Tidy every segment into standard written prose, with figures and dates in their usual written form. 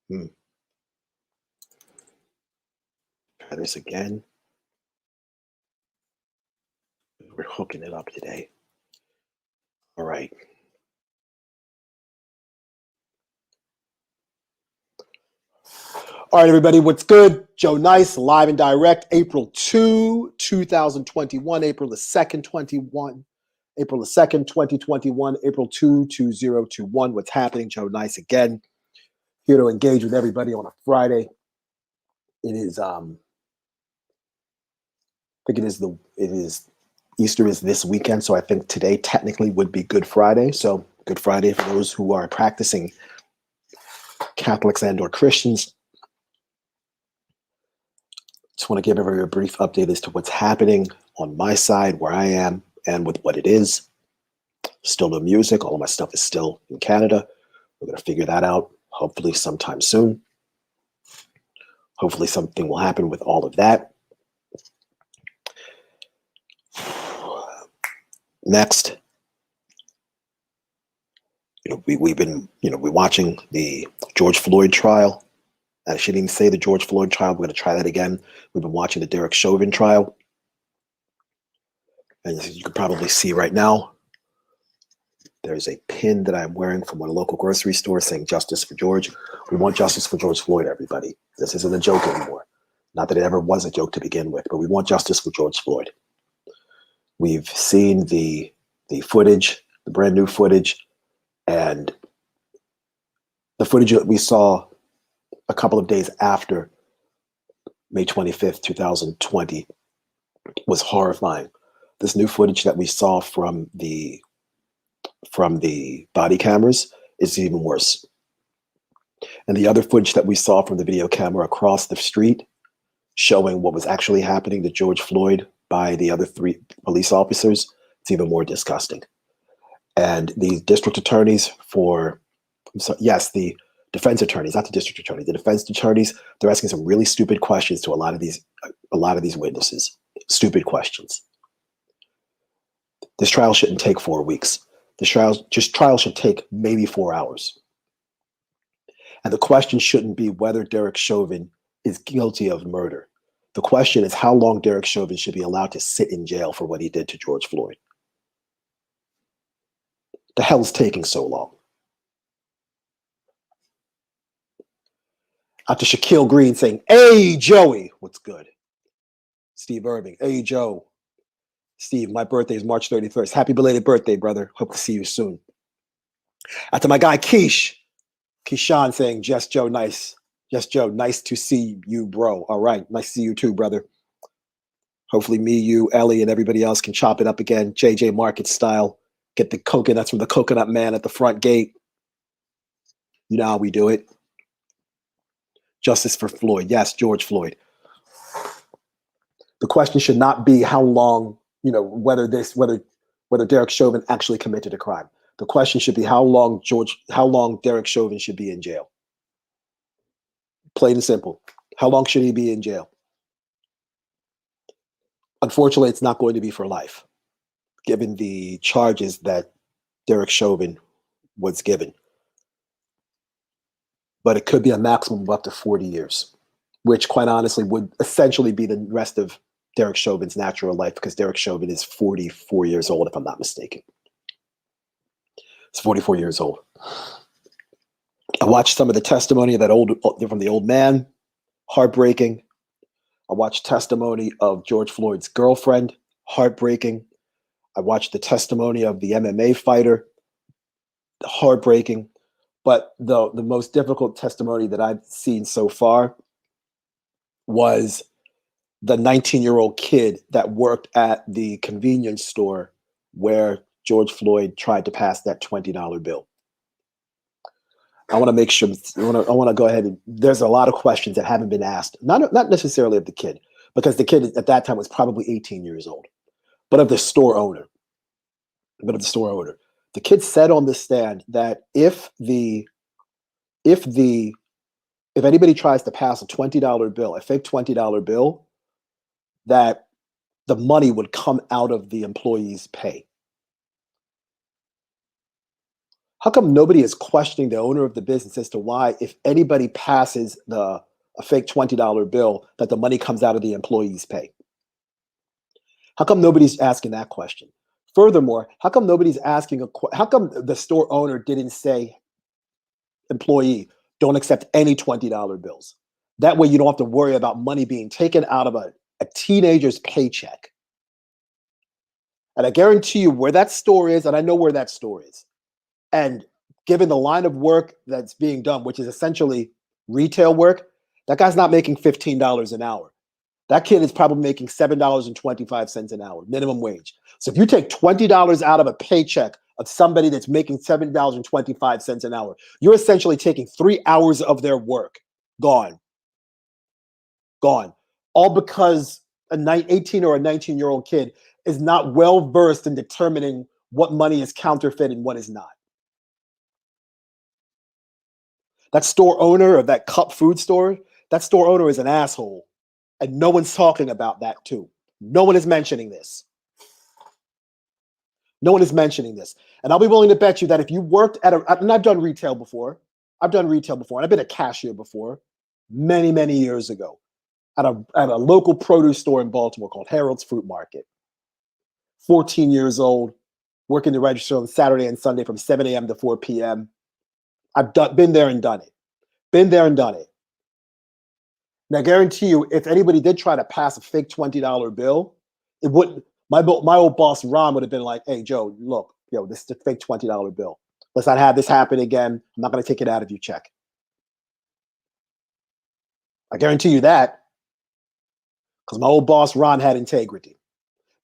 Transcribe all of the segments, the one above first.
Hmm. Try this again. We're hooking it up today. All right. All right, everybody, what's good? Joe Nice, live and direct, April 2, 2021, April the 2nd, 21, April the 2nd, 2021, April 2, 2021. What's happening? Joe Nice again, here to engage with everybody on a Friday. It is, I think it is, Easter is this weekend, so I think today technically would be Good Friday. So Good Friday for those who are practicing Catholics and or Christians. Just want to give everybody a brief update as to what's happening on my side, where I am, and with what it is. Still no music. All of my stuff is still in Canada. We're going to figure that out hopefully sometime soon. Hopefully something will happen with all of that. Next, we've been, we're watching the George Floyd trial. I shouldn't even say the George Floyd trial. We're going to try that again. We've been watching the Derek Chauvin trial. And as you can probably see right now, there's a pin that I'm wearing from a local grocery store saying justice for George. We want justice for George Floyd, everybody. This isn't a joke anymore. Not that it ever was a joke to begin with, but we want justice for George Floyd. We've seen the footage, the brand new footage, and the footage that we saw a couple of days after May 25th, 2020 was horrifying. This new footage that we saw from the body cameras is even worse. And the other footage that we saw from the video camera across the street showing what was actually happening to George Floyd by the other 3 police officers, it's even more disgusting. And the district attorneys the defense attorneys, not the district attorney, the defense attorneys, they're asking some really stupid questions to a lot of these witnesses. Stupid questions. This trial shouldn't take 4 weeks. This trial should take maybe 4 hours. And the question shouldn't be whether Derek Chauvin is guilty of murder. The question is how long Derek Chauvin should be allowed to sit in jail for what he did to George Floyd. The hell's taking so long? After Shaquille Green saying, "Hey, Joey, what's good?" Steve Irving, "Hey, Joe. Steve, my birthday is March 31st. Happy belated birthday, brother. Hope to see you soon." After my guy Keyshawn saying, "Just Joe, nice. Just Joe, nice to see you, bro. All right, nice to see you too, brother. Hopefully me, you, Ellie, and everybody else can chop it up again, JJ Market style. Get the coconuts from the coconut man at the front gate. You know how we do it. Justice for Floyd. Yes, George Floyd. The question should not be how long, whether Derek Chauvin actually committed a crime. The question should be how long Derek Chauvin should be in jail. Plain and simple. How long should he be in jail? Unfortunately, it's not going to be for life, given the charges that Derek Chauvin was given. But it could be a maximum of up to 40 years, which quite honestly would essentially be the rest of Derek Chauvin's natural life, because Derek Chauvin is 44 years old, if I'm not mistaken. He's 44 years old. I watched some of the testimony of from the old man, heartbreaking. I watched testimony of George Floyd's girlfriend, heartbreaking. I watched the testimony of the MMA fighter, heartbreaking. But the most difficult testimony that I've seen so far was the 19-year-old kid that worked at the convenience store where George Floyd tried to pass that $20 bill. I want to make sure, I want to go ahead and, there's a lot of questions that haven't been asked, not necessarily of the kid, because the kid at that time was probably 18 years old, but of the store owner. The kid said on the stand that if anybody tries to pass a $20 bill, a fake $20 bill, that the money would come out of the employee's pay. How come nobody is questioning the owner of the business as to why, if anybody passes a fake $20 bill, that the money comes out of the employee's pay? How come nobody's asking that question? Furthermore, how come nobody's asking how come the store owner didn't say, employee, don't accept any $20 bills? That way you don't have to worry about money being taken out of a teenager's paycheck. And I guarantee you where that store is, and I know where that store is. And given the line of work that's being done, which is essentially retail work, that guy's not making $15 an hour. That kid is probably making $7.25 an hour, minimum wage. So if you take $20 out of a paycheck of somebody that's making $7.25 an hour, you're essentially taking 3 hours of their work. Gone. Gone. All because an 18 or a 19-year-old kid is not well versed in determining what money is counterfeit and what is not. That store owner of that Cup food store, that store owner is an asshole. And no one's talking about that too. No one is mentioning this. No one is mentioning this. And I'll be willing to bet you that if you worked at and I've done retail before. I've done retail before. And I've been a cashier before, many, many years ago, at a local produce store in Baltimore called Harold's Fruit Market. 14 years old, working the register on Saturday and Sunday from 7 a.m. to 4 p.m. I've been there and done it. Been there and done it. Now, I guarantee you, if anybody did try to pass a fake $20 bill, it wouldn't. My old boss, Ron, would have been like, hey, Joe, look, this is a fake $20 bill. Let's not have this happen again. I'm not going to take it out of your check. I guarantee you that, because my old boss, Ron, had integrity.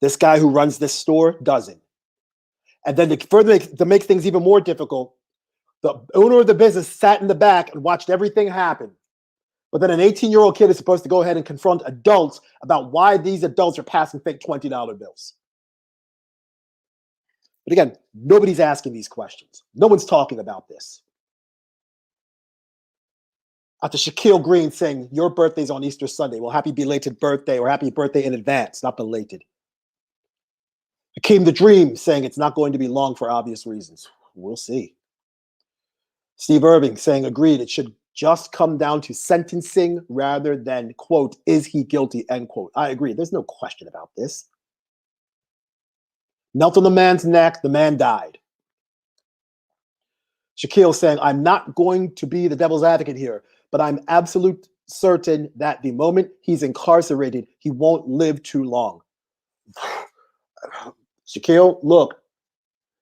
This guy who runs this store doesn't. And then to make things even more difficult, the owner of the business sat in the back and watched everything happen. But then an 18-year-old kid is supposed to go ahead and confront adults about why these adults are passing fake $20 bills. But again, nobody's asking these questions. No one's talking about this. After Shaquille Green saying, your birthday's on Easter Sunday. Well, happy belated birthday, or happy birthday in advance, not belated. Hakeem the Dream saying it's not going to be long for obvious reasons. We'll see. Steve Irving saying, agreed, it should just come down to sentencing rather than, quote, is he guilty, end quote. I agree. There's no question about this. Knelt on the man's neck. The man died. Shaquille saying, I'm not going to be the devil's advocate here, but I'm absolute certain that the moment he's incarcerated, he won't live too long. Shaquille, look,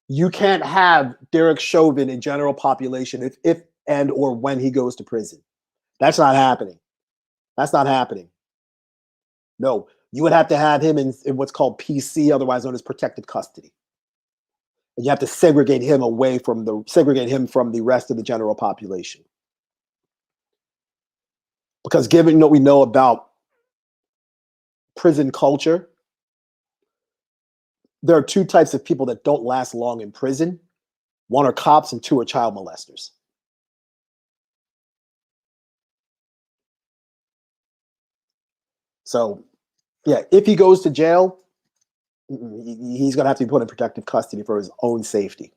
you can't have Derek Chauvin in general population if and or when he goes to prison. That's not happening. That's not happening. No, you would have to have him in what's called PC, otherwise known as protected custody. And you have to segregate him from the rest of the general population. Because given what we know about prison culture, there are two types of people that don't last long in prison. One are cops and two are child molesters. So, yeah, if he goes to jail, he's going to have to be put in protective custody for his own safety.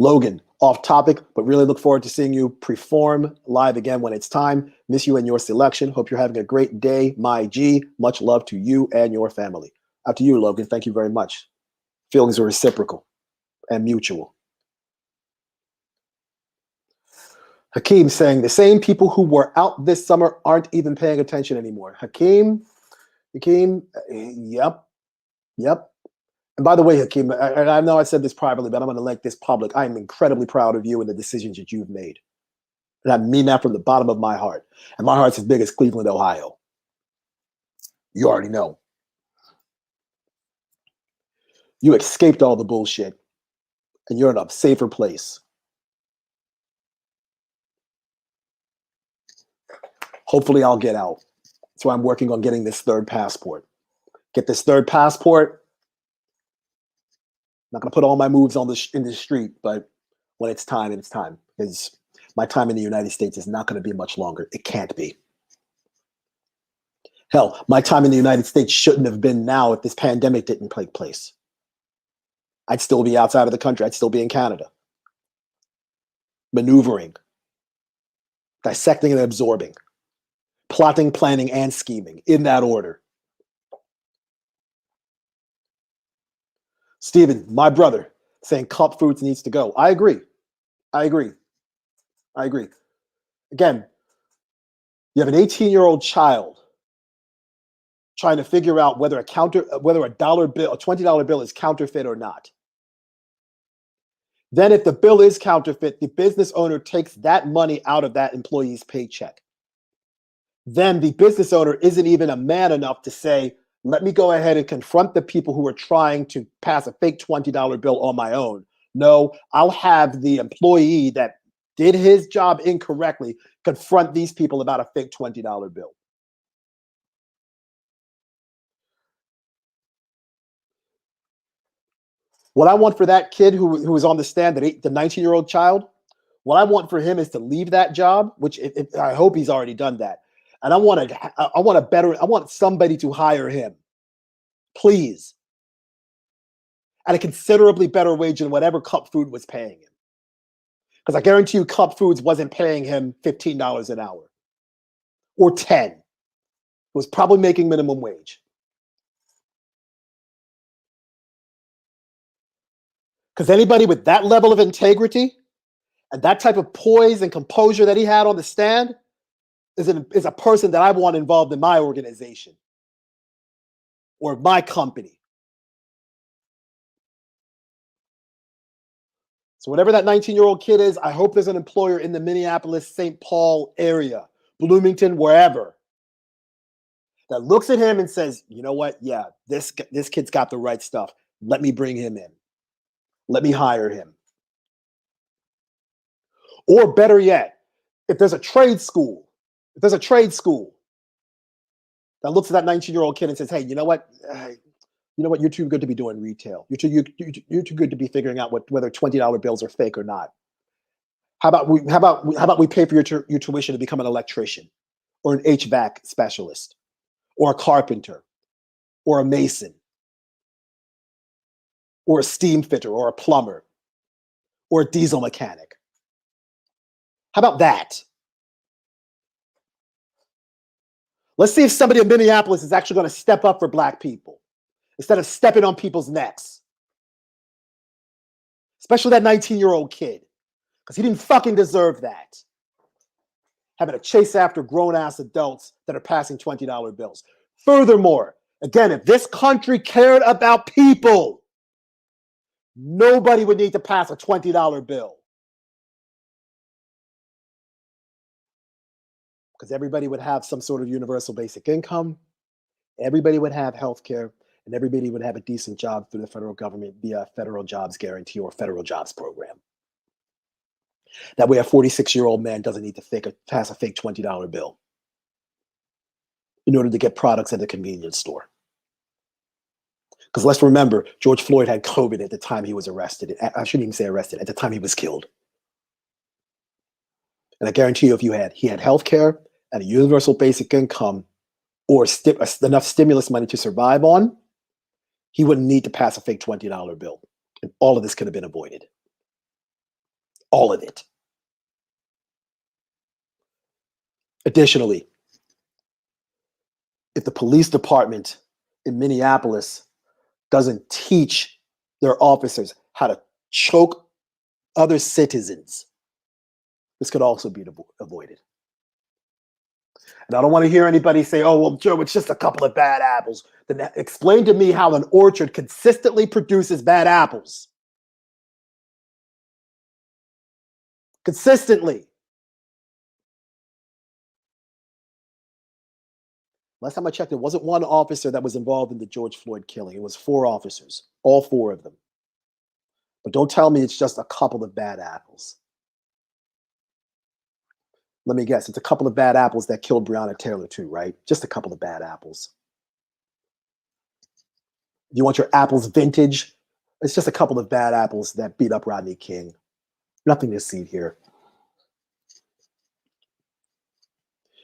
Logan, off topic, but really look forward to seeing you perform live again when it's time. Miss you and your selection. Hope you're having a great day, my G. Much love to you and your family. Out to you, Logan. Thank you very much. Feelings are reciprocal and mutual. Hakeem saying the same people who were out this summer aren't even paying attention anymore. Hakeem, yep. And by the way, Hakeem, I know I said this privately, but I'm going to make this public. I am incredibly proud of you and the decisions that you've made. And I mean that from the bottom of my heart. And my heart's as big as Cleveland, Ohio. You already know. You escaped all the bullshit, and you're in a safer place. Hopefully I'll get out. That's why I'm working on getting this third passport. Get this third passport. I'm not going to put all my moves in the street, but when it's time, it's time. Because my time in the United States is not going to be much longer. It can't be. Hell, my time in the United States shouldn't have been now if this pandemic didn't take place. I'd still be outside of the country. I'd still be in Canada, maneuvering, dissecting and absorbing, plotting, planning, and scheming in that order. Stephen, my brother, saying Cup Foods needs to go. I agree. Again, you have an 18-year-old child trying to figure out whether a $20 bill is counterfeit or not. Then if the bill is counterfeit, the business owner takes that money out of that employee's paycheck. Then the business owner isn't even a man enough to say, let me go ahead and confront the people who are trying to pass a fake $20 bill on my own. No, I'll have the employee that did his job incorrectly confront these people about a fake $20 bill. What I want for that kid who was on the stand, the 19-year-old child, what I want for him is to leave that job, which I hope he's already done that. And I want somebody to hire him, please, at a considerably better wage than whatever Cup Food was paying him. Because I guarantee you Cup Foods wasn't paying him $15 an hour or 10. It was probably making minimum wage. Because anybody with that level of integrity and that type of poise and composure that he had on the stand is a person that I want involved in my organization or my company. So whatever that 19-year-old kid is, I hope there's an employer in the Minneapolis, St. Paul area, Bloomington, wherever, that looks at him and says, you know what? Yeah, this kid's got the right stuff. Let me bring him in. Let me hire him. Or better yet, if there's a trade school that looks at that 19-year-old kid and says, hey, you know what? You're too good to be doing retail. You're too good to be figuring out whether $20 bills are fake or not. How about we pay for your tuition to become an electrician or an HVAC specialist or a carpenter or a mason or a steam fitter or a plumber or a diesel mechanic? How about that? Let's see if somebody in Minneapolis is actually going to step up for Black people instead of stepping on people's necks. Especially that 19-year-old kid, because he didn't fucking deserve that. Having to chase after grown-ass adults that are passing $20 bills. Furthermore, again, if this country cared about people, nobody would need to pass a $20 bill. Because everybody would have some sort of universal basic income, everybody would have health care, and everybody would have a decent job through the federal government via federal jobs guarantee or federal jobs program. That way a 46-year-old man doesn't need to pass a fake $20 bill in order to get products at the convenience store. Because let's remember, George Floyd had COVID at the time he was arrested. I shouldn't even say arrested, at the time he was killed. And I guarantee you, if he had health care and a universal basic income or enough stimulus money to survive on, he wouldn't need to pass a fake $20 bill. And all of this could have been avoided. All of it. Additionally, if the police department in Minneapolis doesn't teach their officers how to choke other citizens, this could also be avoided. And I don't want to hear anybody say, oh, well, Joe, it's just a couple of bad apples. Then explain to me how an orchard consistently produces bad apples. Consistently. Last time I checked, there wasn't one officer that was involved in the George Floyd killing. It was 4 officers, all 4 of them. But don't tell me it's just a couple of bad apples. Let me guess, it's a couple of bad apples that killed Breonna Taylor too, right? Just a couple of bad apples. You want your apples vintage? It's just a couple of bad apples that beat up Rodney King. Nothing to see here.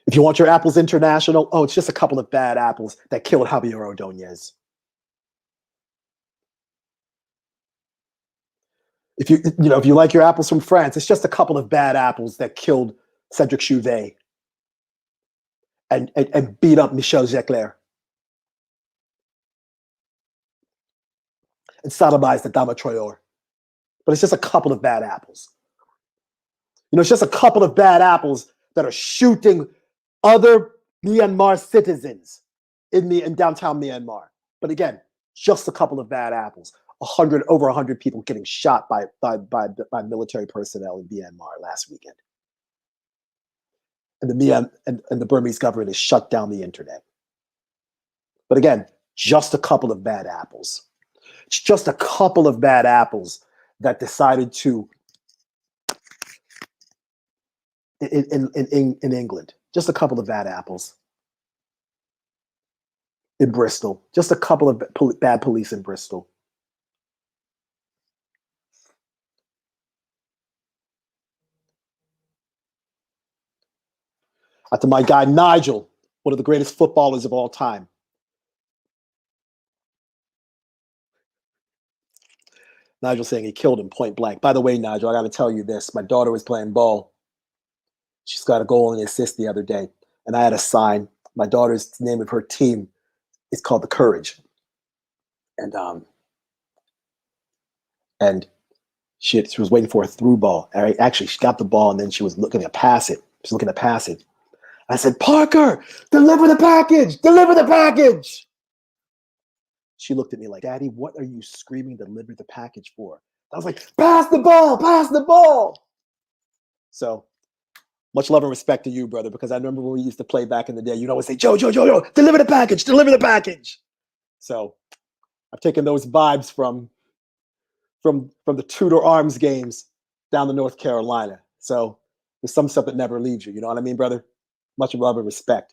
If you want your apples international, oh, it's just a couple of bad apples that killed Javier Ordonez. If if you like your apples from France, it's just a couple of bad apples that killed Cedric Chauvet and beat up Michel Zecler and sodomized Adama Traore. But it's just a couple of bad apples. It's just a couple of bad apples that are shooting other Myanmar citizens in downtown Myanmar. But again, just a couple of bad apples. Over 100 people getting shot by military personnel in Myanmar last weekend. And the Burmese government has shut down the internet. But again, just a couple of bad apples. It's just a couple of bad apples that decided to in England. Just a couple of bad apples in Bristol. Just a couple of bad police in Bristol. To my guy Nigel, one of the greatest footballers of all time. Nigel saying he killed him point blank. By the way, Nigel, I got to tell you this. My daughter was playing ball. She's got a goal and an assist the other day. And I had a sign. My daughter's name of her team is called the Courage. And she was waiting for a through ball. Actually, she got the ball and then she was looking to pass it. She's looking to pass it. I said, Parker, deliver the package! Deliver the package! She looked at me like, Daddy, what are you screaming deliver the package for? I was like, pass the ball, pass the ball. So much love and respect to you, brother, because I remember when we used to play back in the day, you'd always say, Joe, deliver the package, deliver the package. So I've taken those vibes from the Tudor Arms games down to North Carolina. So there's some stuff that never leaves you. You know what I mean, brother? Much love and respect.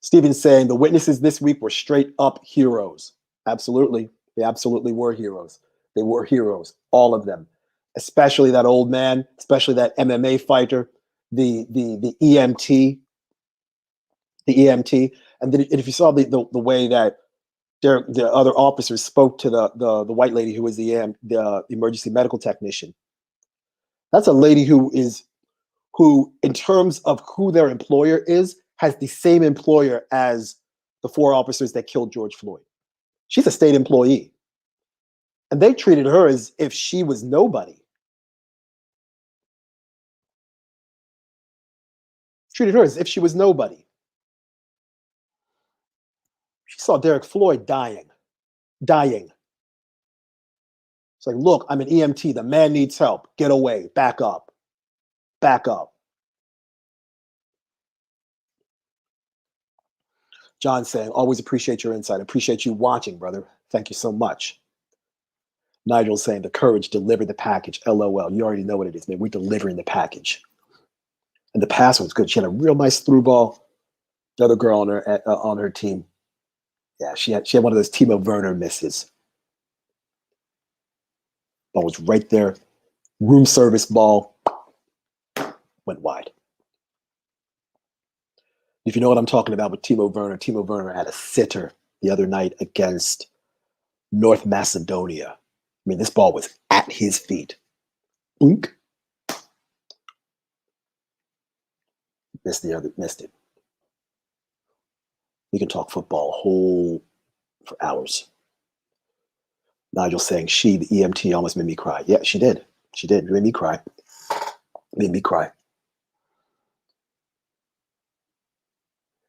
Stephen's saying the witnesses this week were straight up heroes. Absolutely. They absolutely were heroes. They were heroes, all of them, especially that old man, especially that MMA fighter, the EMT, And then if you saw the way that the other officers spoke to the white lady who was the emergency medical technician, that's a lady who in terms of who their employer is, has the same employer as the 4 officers that killed George Floyd. She's a state employee. And they treated her as if she was nobody. Treated her as if she was nobody. She saw Derek Floyd dying. It's like, look, I'm an EMT. The man needs help. Get away. Back up. John saying, always appreciate your insight. Appreciate you watching, brother. Thank you so much. Nigel saying, the Courage delivered the package. LOL. You already know what it is, man. We're delivering the package. And the pass was good. She had a real nice through ball. The other girl on her team, yeah, she had one of those Timo Werner misses. Ball was right there. Room service ball. Went wide. If you know what I'm talking about with Timo Werner had a sitter the other night against North Macedonia. I mean, this ball was at his feet. Boink. Missed it. We can talk football for hours. Nigel saying the EMT almost made me cry. Yeah, she did. It made me cry.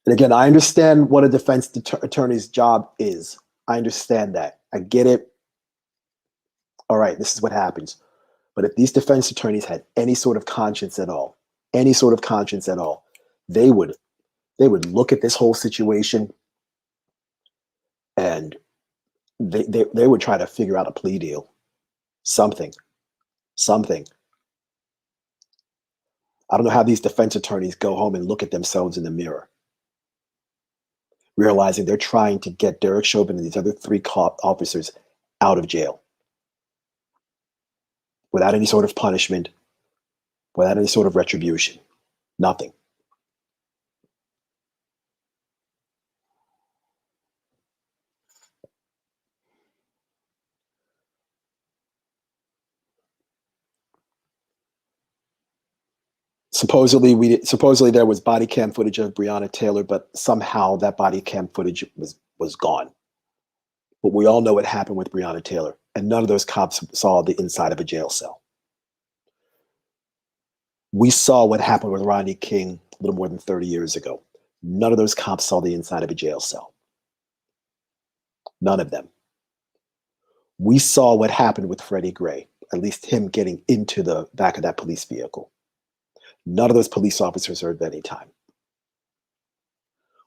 And again, I understand what a defense attorney's job is. I understand that. I get it. All right, this is what happens. But if these defense attorneys had any sort of conscience at all, they would look at this whole situation and they would try to figure out a plea deal. Something. I don't know how these defense attorneys go home and look at themselves in the mirror, realizing they're trying to get Derek Chauvin and these other 3 officers out of jail without any sort of punishment, without any sort of retribution. Nothing. Supposedly there was body cam footage of Breonna Taylor, but somehow that body cam footage was gone. But we all know what happened with Breonna Taylor, and none of those cops saw the inside of a jail cell. We saw what happened with Rodney King a little more than 30 years ago. None of those cops saw the inside of a jail cell. None of them. We saw what happened with Freddie Gray, at least him getting into the back of that police vehicle. None of those police officers served any time.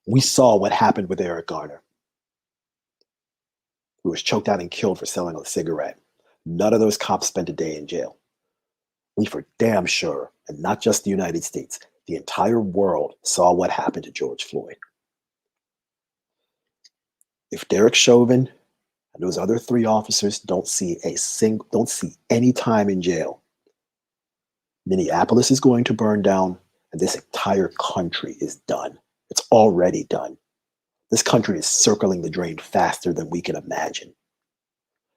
We saw what happened with Eric Garner, who was choked out and killed for selling a cigarette. None of those cops spent a day in jail. We for damn sure, and not just the United States, the entire world saw what happened to George Floyd. If Derek Chauvin and those other 3 officers don't see any time in jail, Minneapolis is going to burn down, and this entire country is done. It's already done. This country is circling the drain faster than we can imagine.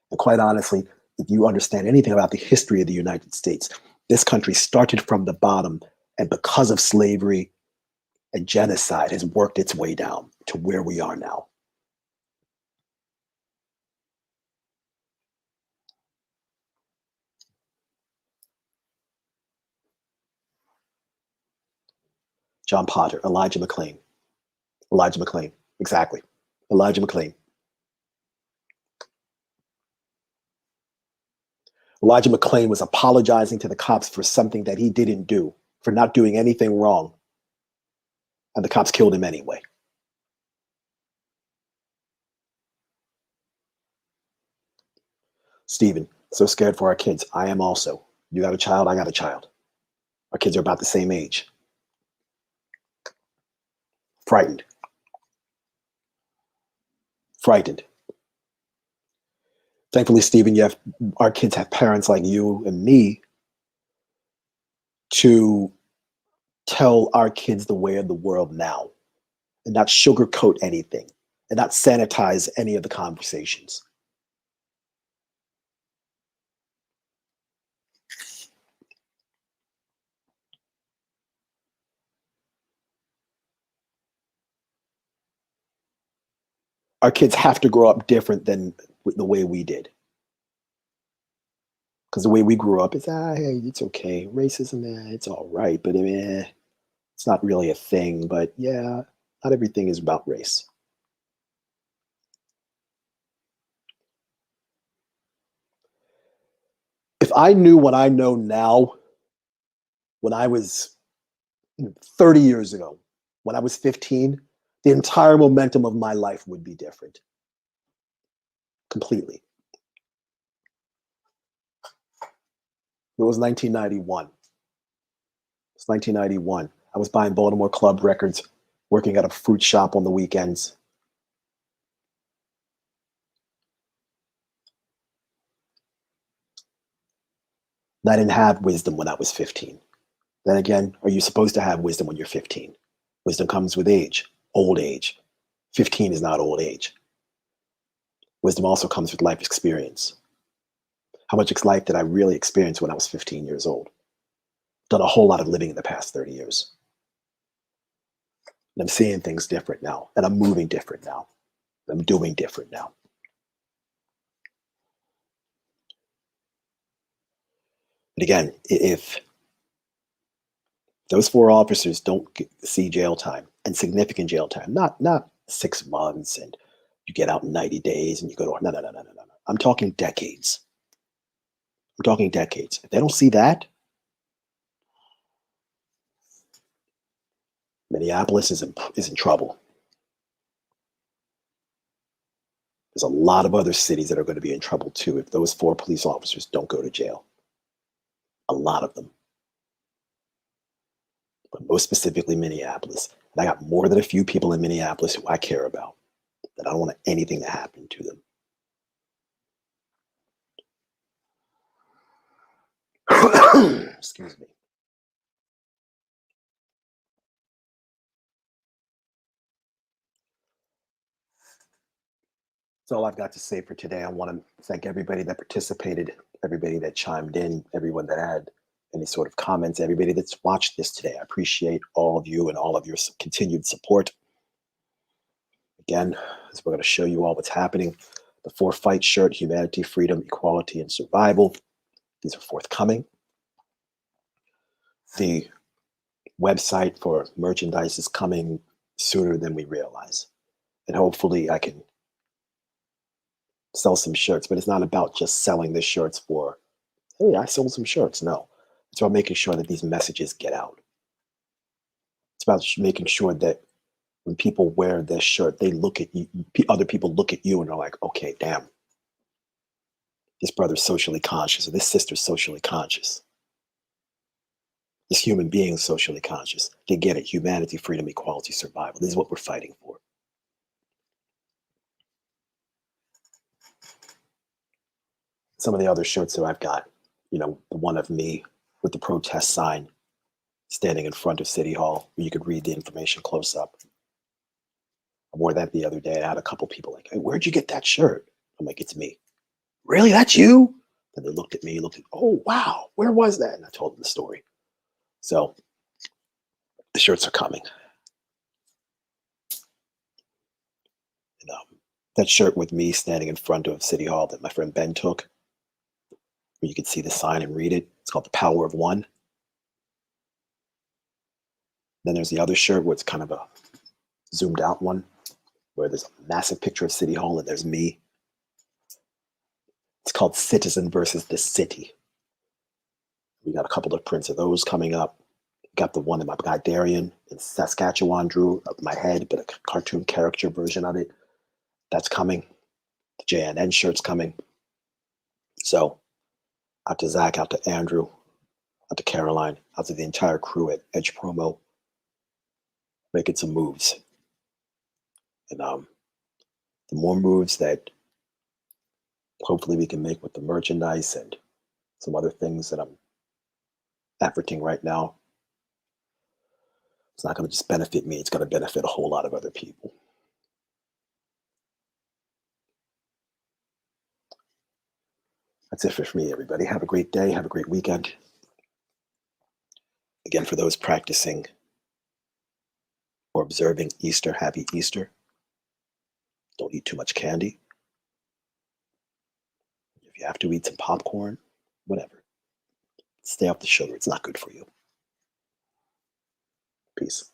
And quite honestly, if you understand anything about the history of the United States, this country started from the bottom, and because of slavery and genocide has worked its way down to where we are now. John Potter, Elijah McClain. Exactly. Elijah McClain. Elijah McClain was apologizing to the cops for something that he didn't do, for not doing anything wrong. And the cops killed him anyway. Stephen, so scared for our kids. I am also. You got a child, I got a child. Our kids are about the same age. Frightened. Frightened. Thankfully, Stephen, our kids have parents like you and me to tell our kids the way of the world now and not sugarcoat anything and not sanitize any of the conversations. Our kids have to grow up different than the way we did. Because the way we grew up is, hey, it's okay. Racism, it's all right, but it's not really a thing. But yeah, not everything is about race. If I knew what I know now when I was 30 years ago, when I was 15, the entire momentum of my life would be different. Completely. It was 1991. It's 1991. I was buying Baltimore Club records, working at a fruit shop on the weekends. I didn't have wisdom when I was 15. Then again, are you supposed to have wisdom when you're 15? Wisdom comes with age, old age. 15 is not old age. Wisdom also comes with life experience. How much life did I really experience when I was 15 years old? Done a whole lot of living in the past 30 years. And I'm seeing things different now, and I'm moving different now. I'm doing different now. But again, if those 4 officers don't see jail time, and significant jail time, not 6 months and you get out in 90 days and you go to, no. I'm talking decades. I'm talking decades. If they don't see that, Minneapolis is in trouble. There's a lot of other cities that are going to be in trouble too if those 4 police officers don't go to jail. A lot of them. But most specifically Minneapolis. And I got more than a few people in Minneapolis who I care about, that I don't want anything to happen to them. Excuse me. That's all I've got to say for today. I want to thank everybody that participated, everybody that chimed in, everyone that had any sort of comments. Everybody that's watched this today, I appreciate all of you and all of your continued support. Again, as we're going to show you all what's happening, the 4 Fight shirt, humanity, freedom, equality, and survival. These are forthcoming. The website for merchandise is coming sooner than we realize. And hopefully I can sell some shirts, but it's not about just selling the shirts for, hey, I sold some shirts. No, it's about making sure that these messages get out. It's about making sure that when people wear this shirt, they look at you, other people look at you and are like, okay, damn, this brother's socially conscious or this sister's socially conscious. This human being is socially conscious. They get it. Humanity, freedom, equality, survival. This is what we're fighting for. Some of the other shirts that I've got, the one of me with the protest sign standing in front of City Hall where you could read the information close up. I wore that the other day. I had a couple people like, hey, where'd you get that shirt? I'm like, it's me. Really? That's you? And they looked at me, oh, wow, where was that? And I told them the story. So the shirts are coming. And, that shirt with me standing in front of City Hall that my friend Ben took, where you can see the sign and read it. It's called The Power of One. Then there's the other shirt where it's kind of a zoomed out one, where there's a massive picture of City Hall and there's me. It's called Citizen versus the City. We got a couple of prints of those coming up. Got the one that my guy Darian in Saskatchewan drew of my head, but a cartoon character version of it. That's coming. The JNN shirt's coming. So out to Zach, out to Andrew, out to Caroline, out to the entire crew at Edge Promo, making some moves. And the more moves that hopefully we can make with the merchandise and some other things that I'm efforting right now, it's not going to just benefit me, it's going to benefit a whole lot of other people. That's it for me, everybody. Have a great day. Have a great weekend. Again, for those practicing or observing Easter, happy Easter. Don't eat too much candy. If you have to eat some popcorn, whatever. Stay off the sugar. It's not good for you. Peace.